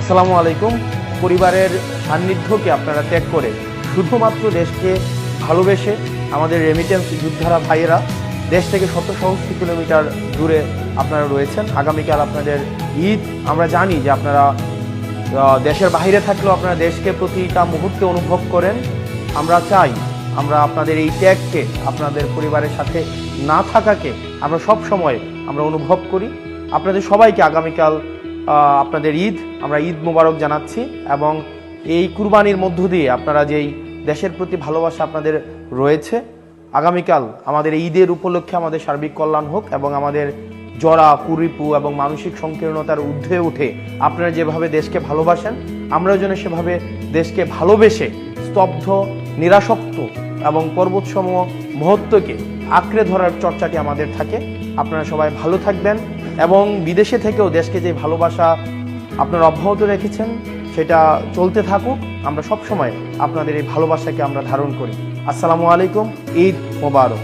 আসসালামু আলাইকুম। পরিবারের সান্নিধ্যকে আপনারা ত্যাগ করে শুধুমাত্র দেশকে ভালোবেসে আমাদের রেমিটেন্স যোদ্ধারা ভাইয়েরা দেশ থেকে শত সহস্র কিলোমিটার দূরে আপনারা রয়েছেন। আগামীকাল আপনাদের ঈদ। আমরা জানি যে আপনারা দেশের বাইরে থাকলেও আপনারা দেশকে প্রতিটা মুহূর্তে অনুভব করেন। আমরা চাই আমরা আপনাদের এই ত্যাগকে, আপনাদের পরিবারের সাথে না থাকাকে আমরা সব সময় আমরা অনুভব করি। আপনাদের সবাইকে আগামীকাল আপনাদের ঈদ, আমরা ঈদ মোবারক জানাচ্ছি এবং এই কুরবানির মধ্য দিয়ে আপনারা যেই দেশের প্রতি ভালোবাসা আপনাদের রয়েছে, আগামীকাল আমাদের ঈদের উপলক্ষে আমাদের সার্বিক কল্যাণ হোক এবং আমাদের জরা কুরিপু এবং মানসিক সংকীর্ণতার ঊর্ধ্বে উঠে আপনারা যেভাবে দেশকে ভালোবাসেন, আমরাও যেন সেভাবে দেশকে ভালোবেসে স্তব্ধ, নিরাসক্ত এবং পর্বতসম মহত্বকে আঁকড়ে ধরার চর্চাটি আমাদের থাকে। আপনারা সবাই ভালো থাকবেন এবং বিদেশে থেকেও দেশকে যে ভালোবাসা আপনারা অব্যাহত রেখেছেন সেটা চলতে থাকুক। আমরা সব সময় আপনাদের এই ভালোবাসাকে আমরা ধারণ করি। আসসালামু আলাইকুম। ঈদ মোবারক।